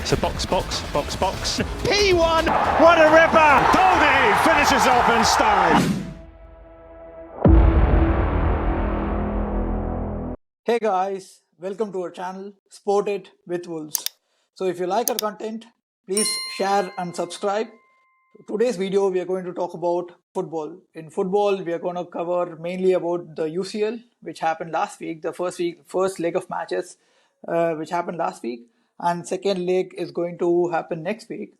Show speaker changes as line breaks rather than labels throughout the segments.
So box.
P1, what a ripper! Goldie finishes off in style.
Hey guys, welcome to our channel, Sport It with Wolves. So if you like our content, please share and subscribe. Today's video, we are going to talk about football. In football, we are going to cover mainly about the UCL, which happened last week, the first leg of matches, which happened last week, and second leg is going to happen next week.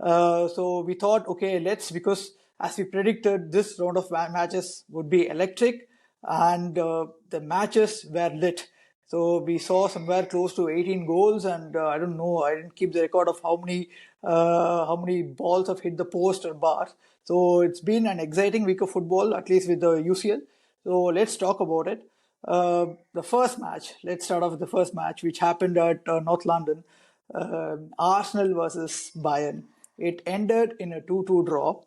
So we thought, okay, because as we predicted, this round of matches would be electric, and the matches were lit. So we saw somewhere close to 18 goals, and I don't know, I didn't keep the record of how many balls have hit the post or bar. So it's been an exciting week of football, at least with the UCL. So let's talk about it. The first match, let's start off with the first match, which happened at North London, Arsenal versus Bayern. It ended in a 2-2 draw.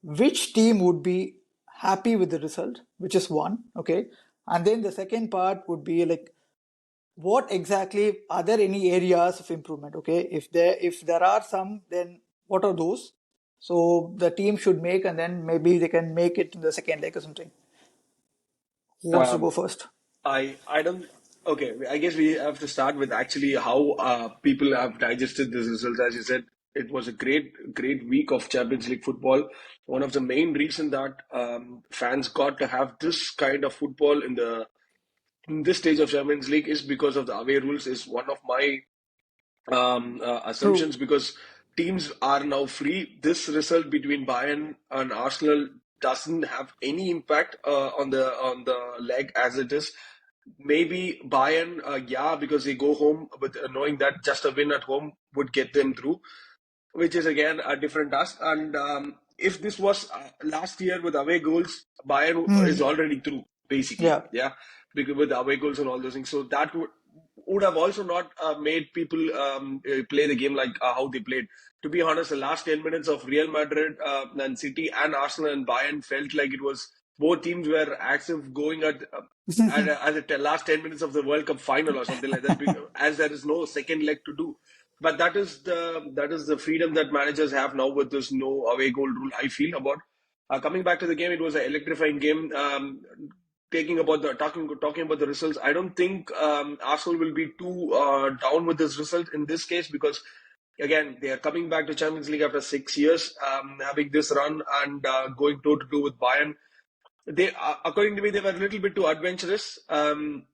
Which team would be happy with the result, which is one, okay? And then the second part would be like, what exactly are there any areas of improvement, okay? If there are some, then what are those? So the team should make, and then maybe they can make it in the second leg or something. Who wants to go first?
I don't. Okay, I guess we have to start with actually how people have digested this result. As you said, it was a great week of Champions League football. One of the main reason that fans got to have this kind of football in this stage of Champions League is because of the away rules. Is one of my assumptions, because teams are now free. This result between Bayern and Arsenal doesn't have any impact on the leg as it is. Maybe Bayern, because they go home with knowing that just a win at home would get them through, which is again a different task. And if this was last year with away goals, Bayern is already through, basically. Yeah, because with away goals and all those things. So that would have also not made people play the game like how they played. To be honest, the last 10 minutes of Real Madrid and City and Arsenal and Bayern felt like it was both teams were active going at the last 10 minutes of the World Cup final or something like that, as there is no second leg to do. But that is the freedom that managers have now with this no away goal rule, I feel about. Coming back to the game, it was an electrifying game. Talking about the results, I don't think Arsenal will be too down with this result in this case, because again, they are coming back to Champions League after 6 years, having this run and going toe to toe with Bayern. They, according to me, they were a little bit too adventurous. The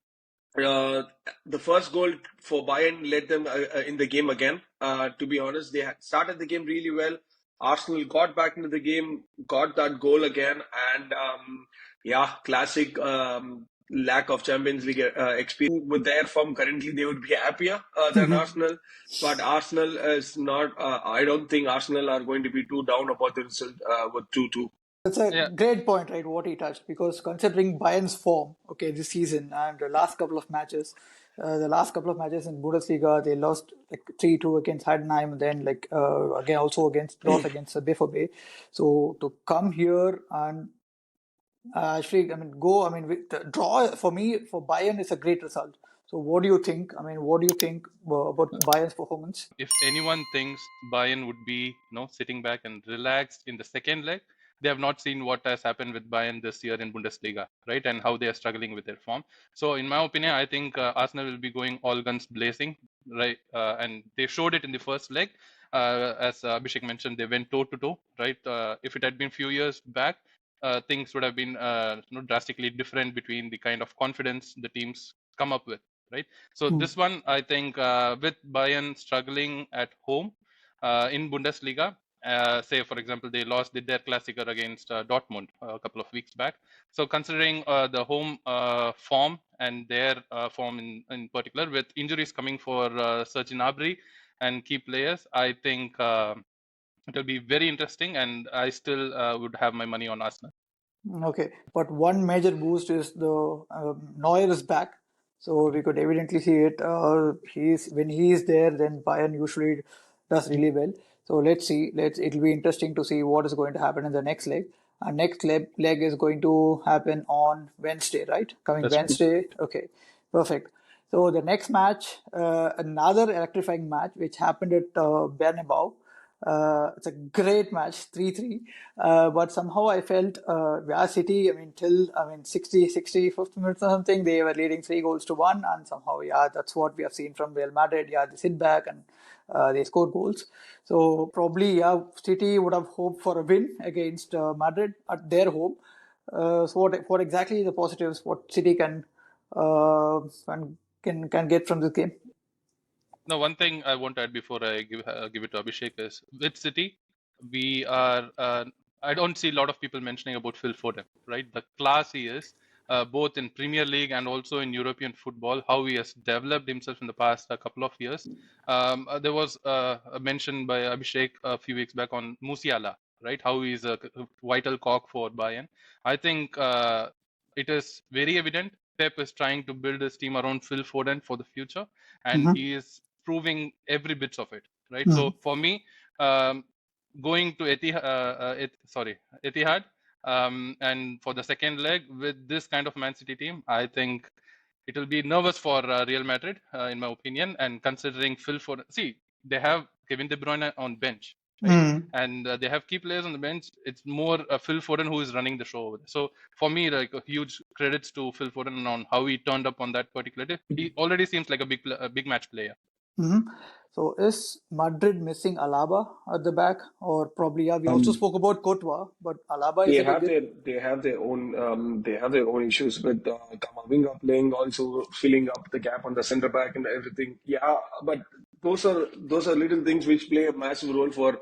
first goal for Bayern led them in the game again. To be honest, they had started the game really well. Arsenal got back into the game, got that goal again, and classic lack of Champions League experience. With their form currently, they would be happier than Arsenal. But Arsenal is not. I don't think Arsenal are going to be too down about the result with 2-2.
That's a great point, right, what he touched, because considering Bayern's form, okay, this season and the last couple of matches in Bundesliga, they lost like 3-2 against Heidenheim, and then again also lost against BVB. So to come here and with the draw, for me, for Bayern, is a great result. So what do you think? What do you think about Bayern's performance?
If anyone thinks Bayern would be sitting back and relaxed in the second leg, they have not seen what has happened with Bayern this year in Bundesliga, right? And how they are struggling with their form. So in my opinion, I think Arsenal will be going all guns blazing, right? And they showed it in the first leg. As Abhishek mentioned, they went toe to toe, right? If it had been a few years back, things would have been drastically different between the kind of confidence the teams come up with, right? So this one, I think, with Bayern struggling at home in Bundesliga, say for example they lost their Klassiker against Dortmund a couple of weeks back. So considering the home form and their form in particular, with injuries coming for Serge Gnabry and key players, I think it will be very interesting, and I still would have my money on Arsenal.
Okay, but one major boost is the Neuer is back, so we could evidently see it. When he is there, then Bayern usually does really well. So let's see. It'll be interesting to see what is going to happen in the next leg. Our next leg is going to happen on Wednesday, right? That's Wednesday. Right. Okay, perfect. So the next match, another electrifying match, which happened at Bernabeu. It's a great match, 3-3. But somehow I felt, City, till, 65th minutes or something, they were leading 3-1. And somehow, that's what we have seen from Real Madrid. They sit back and they score goals. So probably, City would have hoped for a win against Madrid at their home. So what exactly the positives, what City can get from this game?
Now, one thing I want to add before I give it to Abhishek is with City, we are. I don't see a lot of people mentioning about Phil Foden, right? The class he is, both in Premier League and also in European football, how he has developed himself in the past couple of years. There was a mention by Abhishek a few weeks back on Musiala, right? How he's a vital cog for Bayern. I think it is very evident Pep is trying to build his team around Phil Foden for the future, and
Mm-hmm.
he is proving every bit of it, right?
Mm-hmm.
So for me, going to Etihad, and for the second leg with this kind of Man City team, I think it will be nervous for Real Madrid, in my opinion. And considering Phil Foden, see, they have Kevin De Bruyne on bench, right?
Mm.
And they have key players on the bench. It's more Phil Foden who is running the show over there. So for me, like a huge credits to Phil Foden on how he turned up on that particular day. He already seems like a big match player.
Mm-hmm. So is Madrid missing Alaba at the back, or probably we also
Um,
spoke about Courtois, but Alaba is
they
it a
have
good?
their own issues with Kamavinga playing, also filling up the gap on the centre back and everything. Yeah, but those are little things which play a massive role for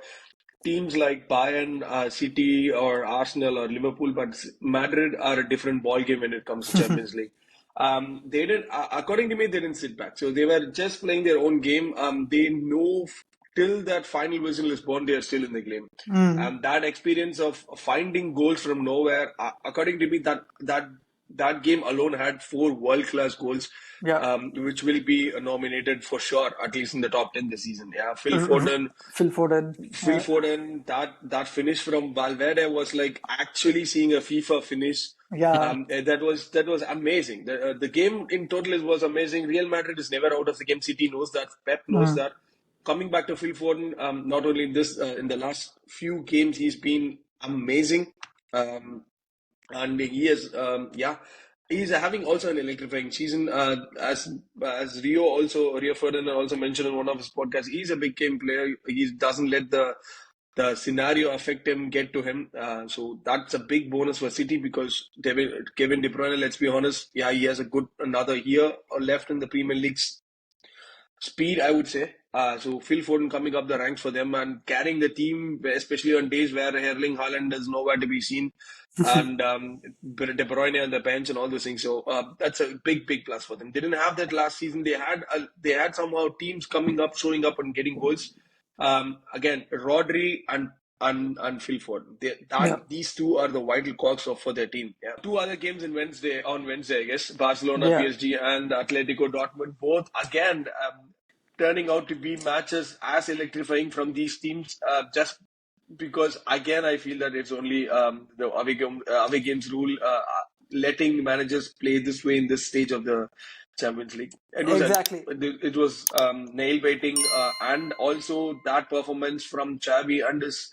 teams like Bayern, City, or Arsenal or Liverpool. But Madrid are a different ball game when it comes to Champions League. They didn't, according to me, they didn't sit back. So they were just playing their own game. They know till that final whistle is blown, they are still in the game.
Mm.
And that experience of finding goals from nowhere, according to me, that game alone had four world-class goals,
Yeah.
which will be nominated for sure, at least in the top 10 this season. Yeah,
Phil Foden.
Phil Foden, that finish from Valverde was like actually seeing a FIFA finish.
Yeah.
That was amazing. The game in total was amazing. Real Madrid is never out of the game. City knows that. Pep knows
Mm.
that. Coming back to Phil Foden, not only in the last few games, he's been amazing. Um, and he is he's having also an electrifying season, as Rio Ferdinand also mentioned in one of his podcasts. He's a big game player. He doesn't let the scenario affect him, get to him. So that's a big bonus for City, because Kevin De Bruyne, let's be honest, he has a good another year left in the Premier League speed, I would say. So Phil Foden coming up the ranks for them and carrying the team, especially on days where Erling Haaland is nowhere to be seen, and De Bruyne on the bench and all those things. So that's a big, big plus for them. They didn't have that last season. They had somehow teams coming up, showing up, and getting goals. Again, Rodri and Phil Foden.
Yeah.
These two are the vital cogs for their team. Yeah. Two other games on Wednesday, I guess. Barcelona,
Yeah.
PSG, and Atletico Dortmund. Both again turning out to be matches as electrifying from these teams. Just because again, I feel that it's only the away games rule, letting managers play this way in this stage of the Champions League.
Exactly.
It was nail biting, and also that performance from Xavi and his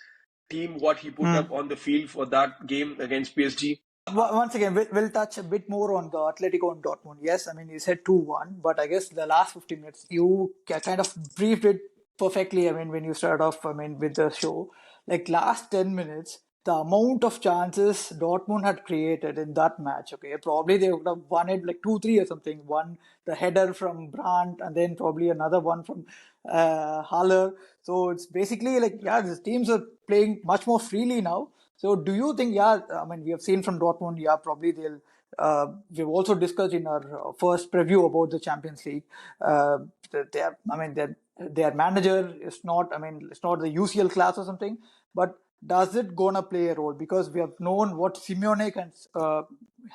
team, what he put up
Mm.
on the field for that game against PSG.
Once again, we'll touch a bit more on the Atletico and Dortmund. Yes, you said 2-1, but I guess the last 15 minutes, you kind of briefed it perfectly. When you started off, with the show, like last 10 minutes, the amount of chances Dortmund had created in that match, okay, probably they would have won it like 2-3 or something. One, the header from Brandt, and then probably another one from Haller. So it's basically like, these teams are playing much more freely now. So do you think, we have seen from Dortmund, probably they'll, we've also discussed in our first preview about the Champions League, that their manager is not, it's not the UCL class or something, but does it gonna play a role? Because we have known what Simeone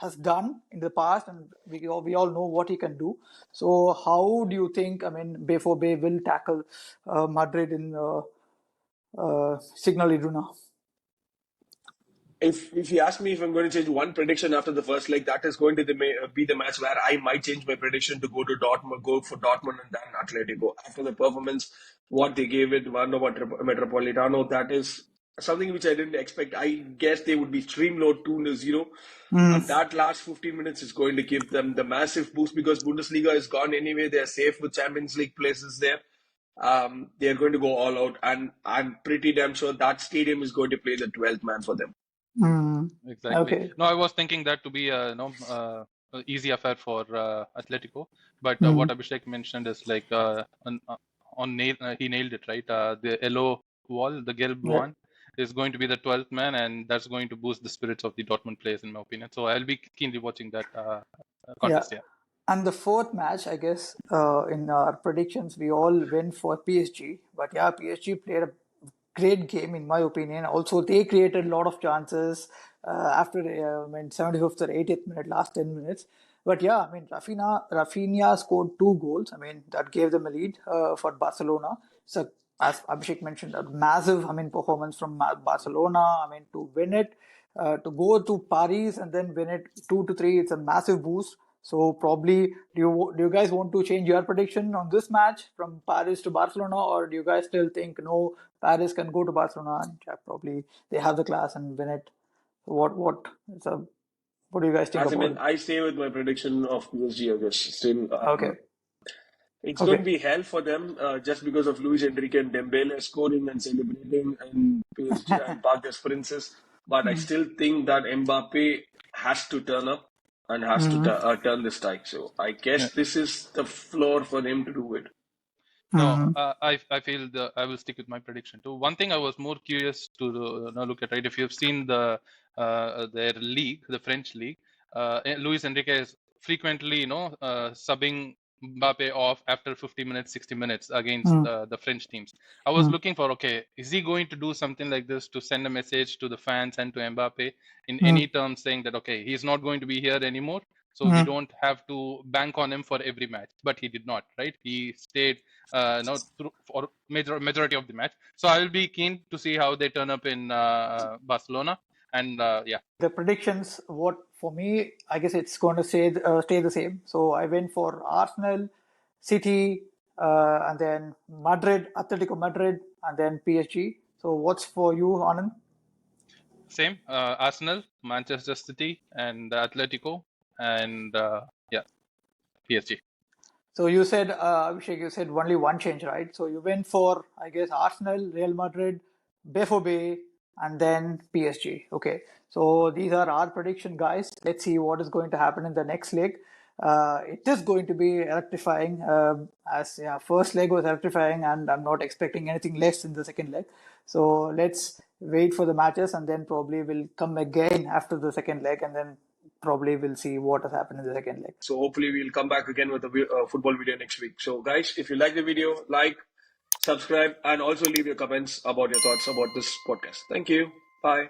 has done in the past, and we all know what he can do. So how do you think, Bay will tackle Madrid in Signal Iduna?
if you ask me if I'm going to change one prediction after the first leg, that is going to be the match where I might change my prediction to go for Dortmund and then Atletico. After the performance, what they gave it, Wanda Metropolitano, that is something which I didn't expect. I guess they would be streamload 2-0. And that last 15 minutes is going to give them the massive boost because Bundesliga is gone anyway. They're safe with Champions League places there. They're going to go all out, and I'm pretty damn sure that stadium is going to play the 12th man for them.
Exactly.
Okay.
No, I was thinking that to be a easy affair for Atletico, but what Abhishek mentioned is like he nailed it, right? The yellow wall, the Gelb
Yeah.
one, is going to be the 12th man, and that's going to boost the spirits of the Dortmund players, in my opinion. So I'll be keenly watching that contest. Yeah.
And the fourth match, I guess, in our predictions, we all went for PSG. But yeah, PSG played a great game, in my opinion. Also, they created a lot of chances after, 75th or 80th minute, last 10 minutes. But yeah, I mean, Rafinha scored 2 goals. I mean, that gave them a lead for Barcelona. So, as Abhishek mentioned, a massive, performance from Barcelona. I mean, to win it, to go to Paris and then win it 2-3, it's a massive boost. So probably, do you guys want to change your prediction on this match from Paris to Barcelona, or do you guys still think no, Paris can go to Barcelona and probably they have the class and win it? What do you guys think
As I
about
mean,
it?
I stay with my prediction of PSG, I guess. Still,
Okay,
it's going to
okay.
be hell for them just because of Luis Enrique and Dembele scoring and celebrating and PSG and Park as princes. But I still think that Mbappe has to turn up and has to turn this tide. So I
Yeah.
guess this is the floor for him to do it.
No, I feel I will stick with my prediction too. One thing I was more curious to look at, right? If you've seen their league, the French league, Luis Enrique is frequently, subbing Mbappe off after 50 minutes, 60 minutes against the French teams. I was looking for, okay, is he going to do something like this to send a message to the fans and to Mbappe in any terms saying that, okay, he's not going to be here anymore, so we don't have to bank on him for every match? But he did not, right? He stayed through for majority of the match. So I will be keen to see how they turn up in Barcelona. And yeah,
The predictions, what for me, I guess it's going to stay the same. So I went for Arsenal, City, and then Madrid, Atletico Madrid, and then PSG. So what's for you, Anand?
same. Arsenal, Manchester City, and Atletico, and yeah, PSG.
So you said, Abhishek, you said only one change, right? So you went for, I guess, Arsenal, Real Madrid, BFOB, and then PSG. Okay. So these are our prediction, guys. Let's see what is going to happen in the next leg. It is going to be electrifying. As yeah, first leg was electrifying, and I'm not expecting anything less in the second leg. So let's wait for the matches, and then probably we'll come again after the second leg, and then probably we'll see what has happened in the second leg.
So hopefully we'll come back again with a football video next week. So guys, if you like the video, like, subscribe, and also leave your comments about your thoughts about this podcast. Thank you. Bye.